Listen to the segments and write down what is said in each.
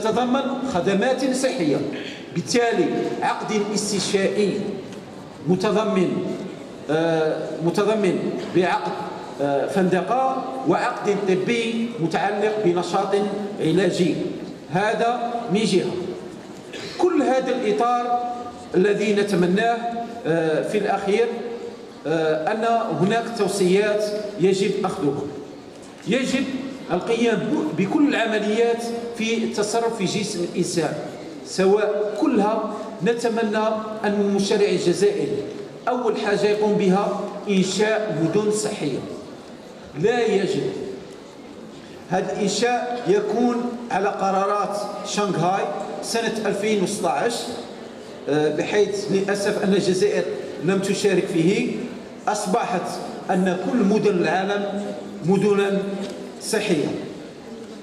تتضمن خدمات صحية، بالتالي عقد استشفائي متضمن بعقد فندقة وعقد طبي متعلق بنشاط علاجي. هذا من جهة. كل هذا الإطار الذي نتمناه في الأخير أن هناك توصيات يجب أخذها. يجب القيام بكل العمليات في التصرف في جسم الإنسان سواء كلها. نتمنى أن المشرع الجزائري أول حاجة يقوم بها إنشاء مدن صحية. لا يجب هذا الإنشاء يكون على قرارات شنغهاي سنة 2016، بحيث للأسف أن الجزائر لم تشارك فيه. أصبحت أن كل مدن العالم مدنا صحية.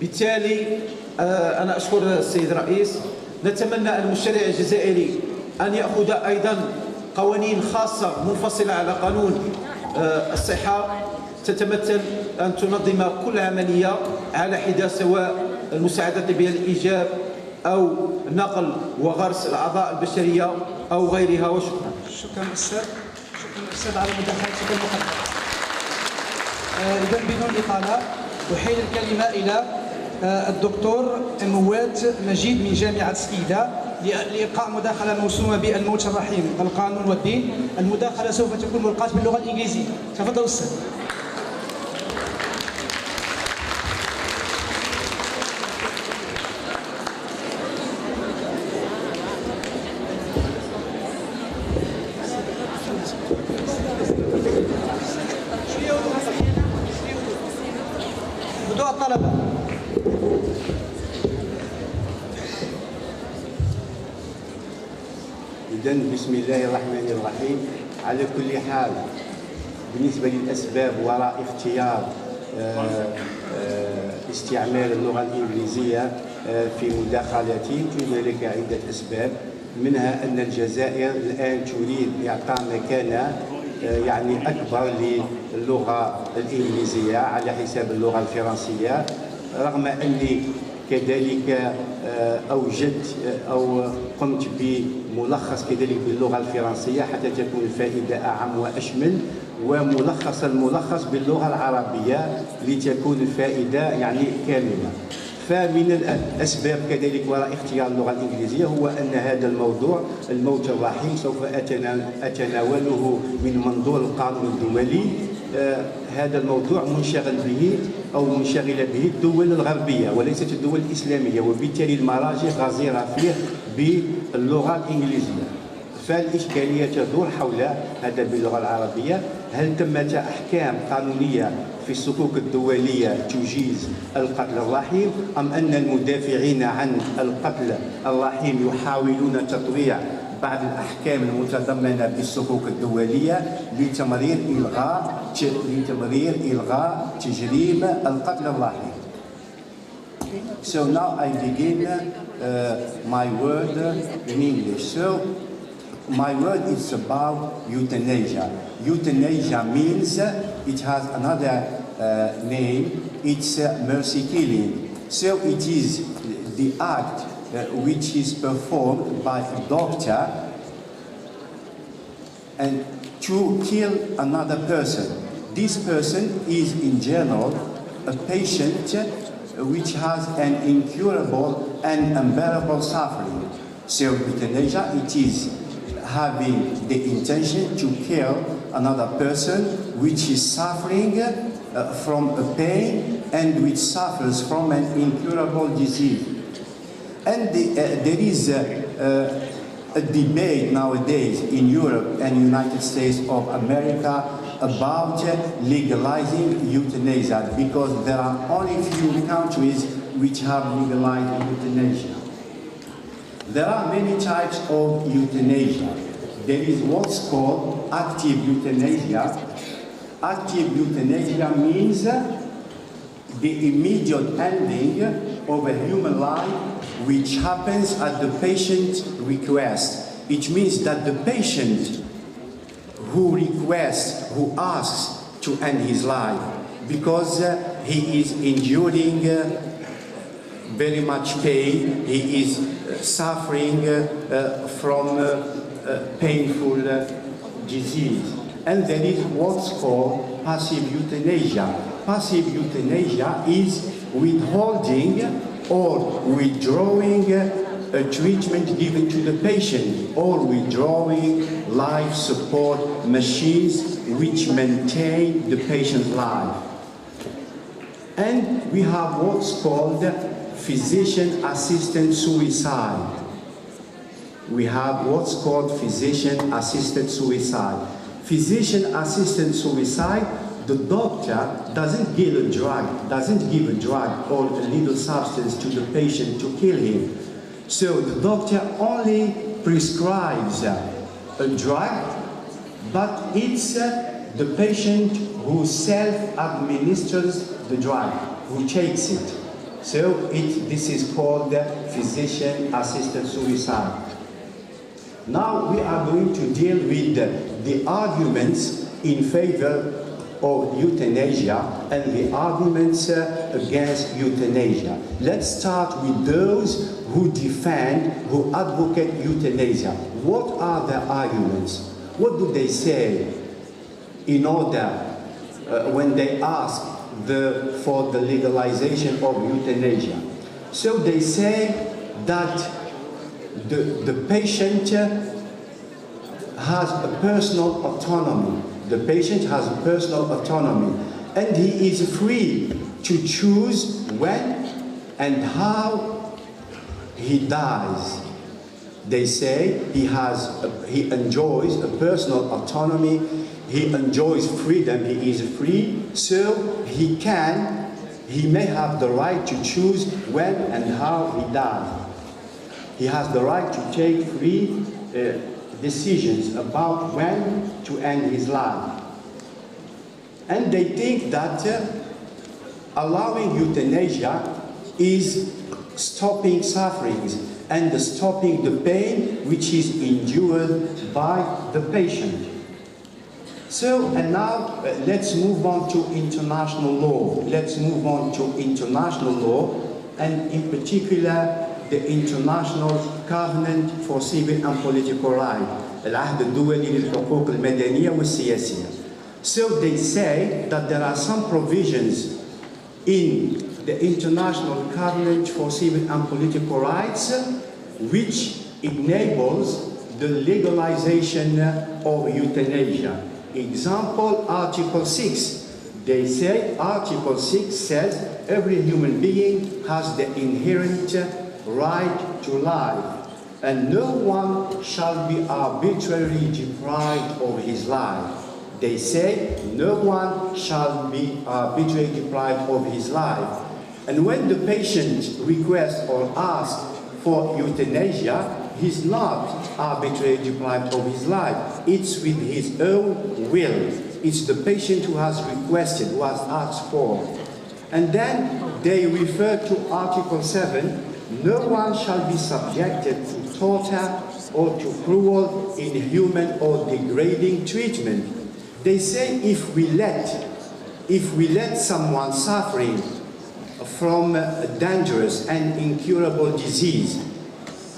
بالتالي أنا أشكر السيد الرئيس. نتمنى المشرع الجزائري أن يأخذ أيضا قوانين خاصة منفصلة على قانون الصحة، تتمثل أن تنظم كل عملية على حدة، سواء المساعدة الطبية للإيجاب أو نقل وغرس الأعضاء البشرية أو غيرها. وشكرا. شكرا أستاذ على مداخلتك المقدمة. إذا بدون إطالة أحيل الكلمة إلى الدكتور موات مجيد من جامعة سكيدة لإلقاء مداخلة موسومة بالموت الرحيم القانون والدين. المداخلة سوف تكون ملقاة باللغة الإنجليزية. تفضل أستاذ. بدو الطلبة. إذن بسم الله الرحمن الرحيم. على كل حال بالنسبة للأسباب وراء اختيار استعمال اللغة الإنجليزية في مداخلتي، هنالك عدة أسباب، منها أن الجزائر الآن تريد إعطاء مكانة يعني أكبر للغة الإنجليزية على حساب اللغة الفرنسية، رغم أني كذلك أوجدت أو قمت بملخص كذلك باللغة الفرنسية حتى تكون الفائدة أعم وأشمل، وملخص الملخص باللغة العربية لتكون الفائدة يعني كاملة. فمن الأسباب كذلك وراء اختيار اللغة الإنجليزية هو أن هذا الموضوع الموت الرحيم سوف أتناوله من منظور القانون الدولي. هذا الموضوع منشغل به أو منشغلة به الدول الغربية وليست الدول الإسلامية، وبالتالي المراجع غزيرة فيه باللغة الإنجليزية. فالإشكالية تدور حول هذا باللغة العربية. هل ثمة أحكام قانونية في الصكوك الدولية تجيز القتل الرحيم، أم أن المدافعين عن القتل الرحيم يحاولون تطويع بعض الأحكام المتضمنة بالصكوك الدولية لتمرير إلغاء تجريم القتل الرحيم. So now I begin my word in English. So my word is about euthanasia. Euthanasia means it has another name. It's mercy killing. So it is the act which is performed by a doctor and to kill another person. This person is in general a patient which has an incurable and unbearable suffering. So euthanasia, it is having the intention to kill another person which is suffering from a pain and which suffers from an incurable disease. And there is a debate nowadays in Europe and United States of America about legalizing euthanasia, because there are only few countries which have legalized euthanasia. There are many types of euthanasia. There is what's called active euthanasia. Active euthanasia means the immediate ending of a human life which happens at the patient's request. It means that the patient who requests, who asks to end his life because he is enduring very much pain, he is suffering from painful disease. And there is what's called passive euthanasia. Passive euthanasia is withholding or withdrawing a treatment given to the patient, or withdrawing life support machines which maintain the patient's life. And we have what's called physician-assisted suicide. We have what's called physician-assisted suicide. Physician-assisted suicide, the doctor doesn't give a drug or a little substance to the patient to kill him. So the doctor only prescribes a drug, but it's the patient who self-administers the drug, who takes it. So this is called physician-assisted suicide. Now we are going to deal with the arguments in favor of euthanasia and the arguments against euthanasia. Let's start with those who defend, who advocate euthanasia. What are their arguments? What do they say in order, when they ask for the legalization of euthanasia? So they say that the patient has a personal autonomy. The patient has a personal autonomy, and he is free to choose when and how he dies. They say he enjoys a personal autonomy, he enjoys freedom, he is free, so he may have the right to choose when and how he dies. He has the right to take free decisions about when to end his life. And they think that allowing euthanasia is stopping sufferings and stopping the pain which is endured by the patient. So, and now let's move on to international law. Let's move on to international law, and in particular the International Covenant for Civil and Political Rights, العهد الدولي للحقوق المدنية والسياسية. So they say that there are some provisions in the International Covenant for Civil and Political Rights which enables the legalization of euthanasia. Example, Article 6. They say Article 6 says every human being has the inherent right to life, and no one shall be arbitrarily deprived of his life. They say no one shall be arbitrarily deprived of his life. And when the patient requests or asks for euthanasia, he's not arbitrarily deprived of his life. It's with his own will. It's the patient who has requested, who has asked for. And then they refer to Article 7, no one shall be subjected to torture or to cruel, inhuman or degrading treatment. They say if we let someone suffering from a dangerous and incurable disease,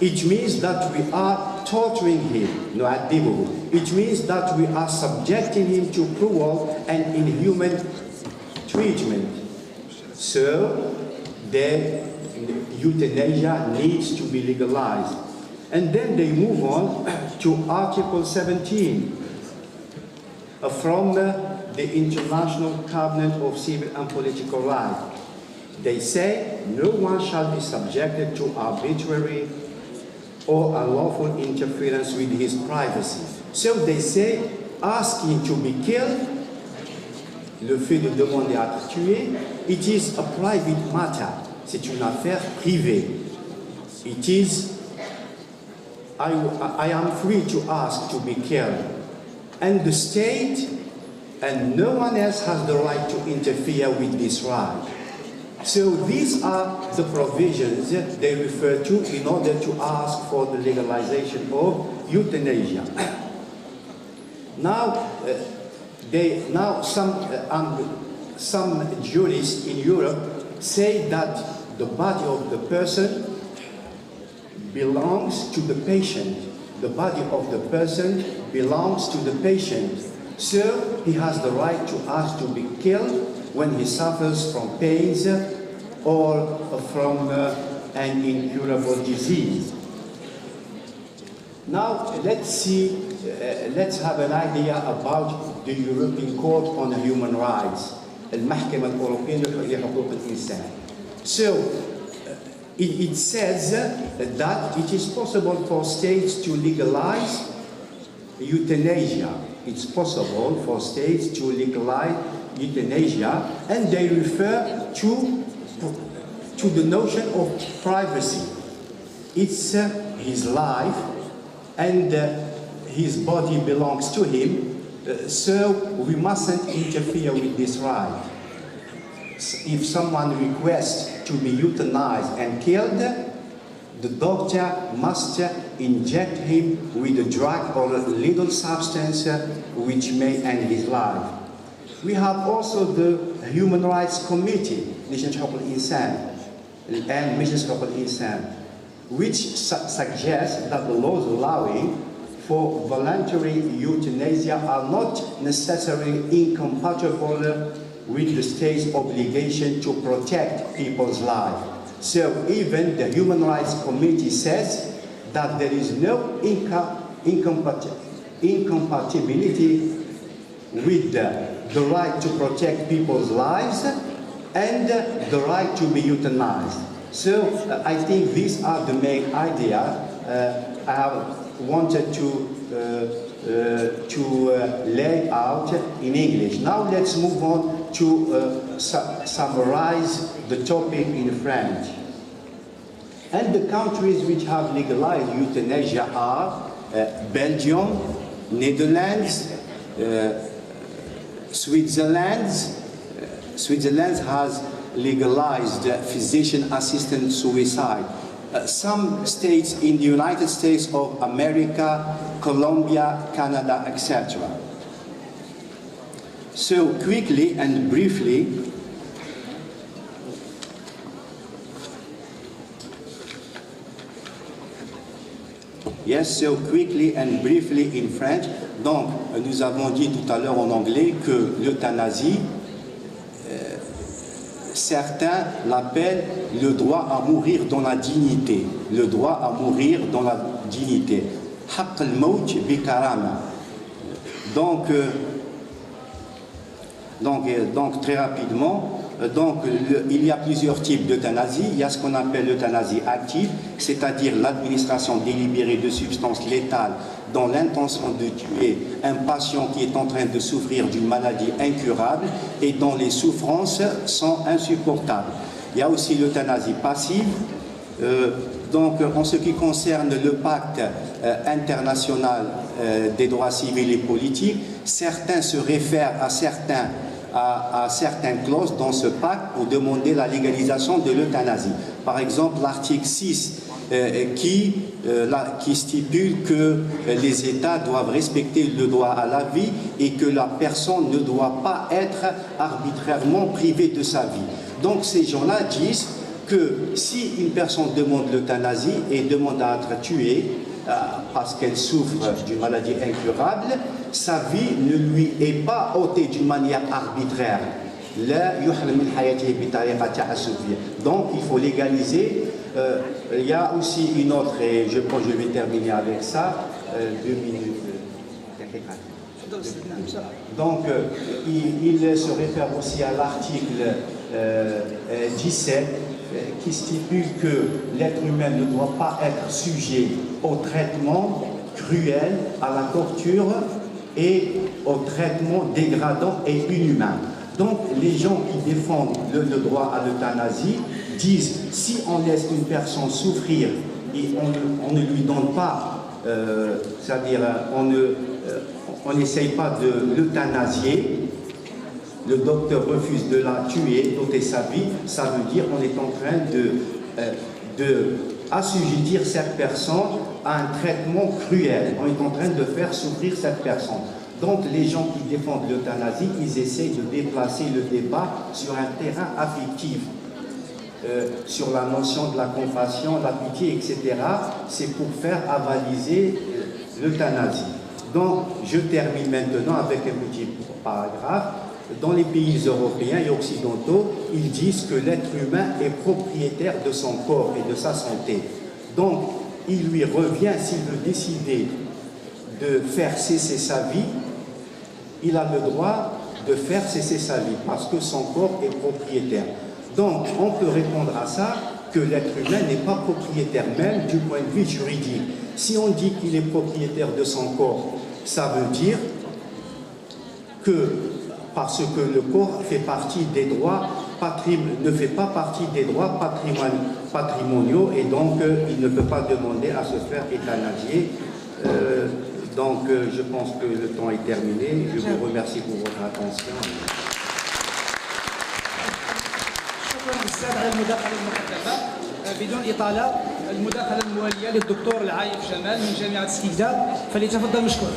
it means that we are torturing him, it means that we are subjecting him to cruel and inhuman treatment. So the euthanasia needs to be legalized. And then they move on to Article 17 from the International Covenant of Civil and Political Rights. They say no one shall be subjected to arbitrary or unlawful interference with his privacy. So they say asking to be killed, le fait de demander à être tué, it is a private matter. C'est une affaire privée. It is, I am free to ask to be killed. And the state and no one else has the right to interfere with this right. So these are the provisions they refer to in order to ask for the legalization of euthanasia. Now, some jurists in Europe say that the body of the person belongs to the patient. The body of the person belongs to the patient. So he has the right to ask to be killed when he suffers from pains or from an incurable disease. Now let's have an idea about the European Court on Human Rights, المحكمة الأوروبية لحقوق الإنسان. So it says that it is possible for states to legalize euthanasia. It's possible for states to legalize euthanasia, and they refer to the notion of privacy. It's his life, and his body belongs to him, so we mustn't interfere with this right. If someone requests to be euthanized and killed, the doctor must inject him with a drug or a little substance which may end his life. We have also the Human Rights Committee, لجنة حقوق الإنسان الآن مجلس حقوق الإنسان, which suggests that the laws allowing for voluntary euthanasia are not necessarily incompatible with the state's obligation to protect people's lives. So even the Human Rights Committee says that there is no incompatibility with the right to protect people's lives and the right to be euthanized. So I think these are the main ideas I have wanted to lay out in English. Now let's move on to summarize the topic in French. And the countries which have legalized euthanasia are Belgium, Netherlands, Switzerland. Switzerland has legalized physician-assisted suicide. Some states in the United States of America, Colombia, Canada, etc. So quickly and briefly, in French. Donc, nous avons dit tout à l'heure en anglais que l'euthanasie, certains l'appellent le droit à mourir dans la dignité. Le droit à mourir dans la dignité. حق الموت بكرامة. Donc très rapidement, il y a plusieurs types d'euthanasie. Il y a ce qu'on appelle l'euthanasie active, c'est-à-dire l'administration délibérée de substances létales dans l'intention de tuer un patient qui est en train de souffrir d'une maladie incurable et dont les souffrances sont insupportables. Il y a aussi l'euthanasie passive. Donc, en ce qui concerne le pacte international des droits civils et politiques, certains se réfèrent à certaines clauses dans ce pacte pour demander la légalisation de l'euthanasie. Par exemple, l'article 6 qui stipule que les États doivent respecter le droit à la vie et que la personne ne doit pas être arbitrairement privée de sa vie. Donc ces gens-là disent que si une personne demande l'euthanasie et demande à être tuée parce qu'elle souffre d'une maladie incurable, sa vie ne lui est pas ôtée d'une manière arbitraire. Donc il faut légaliser. Il y a aussi une autre, et je pense que je vais terminer avec ça, 2 minutes. Donc il se réfère aussi à l'article 17 qui stipule que l'être humain ne doit pas être sujet au traitement cruel, à la torture et au traitement dégradant et inhumain. Donc les gens qui défendent le droit à l'euthanasie disent si on laisse une personne souffrir et on ne lui donne pas, c'est-à-dire on n'essaye pas de l'euthanasier, le docteur refuse de la tuer, d'ôter sa vie, ça veut dire qu'on est en train de assujettir cette personne à un traitement cruel. On est en train de faire souffrir cette personne. Donc les gens qui défendent l'euthanasie, ils essaient de déplacer le débat sur un terrain affectif. sur la notion de la compassion, la pitié, etc., c'est pour faire avaliser l'euthanasie. Donc, je termine maintenant avec un petit paragraphe. Dans les pays européens et occidentaux, ils disent que l'être humain est propriétaire de son corps et de sa santé. Donc, il lui revient, s'il veut décider de faire cesser sa vie, il a le droit de faire cesser sa vie parce que son corps est propriétaire. Donc, on peut répondre à ça que l'être humain n'est pas propriétaire, même du point de vue juridique. Si on dit qu'il est propriétaire de son corps, ça veut dire que, parce que le corps fait partie des droits ne fait pas partie des droits patrimoniaux et donc il ne peut pas demander à se faire euthanasier. Donc je pense que le temps est terminé. Je vous remercie pour votre attention. شكرا استاذ على المداخله المقدمه. بدون اطاله المداخله المواليه للدكتور العايف جمال من جامعه سكيدا، فليتفضل مشكور.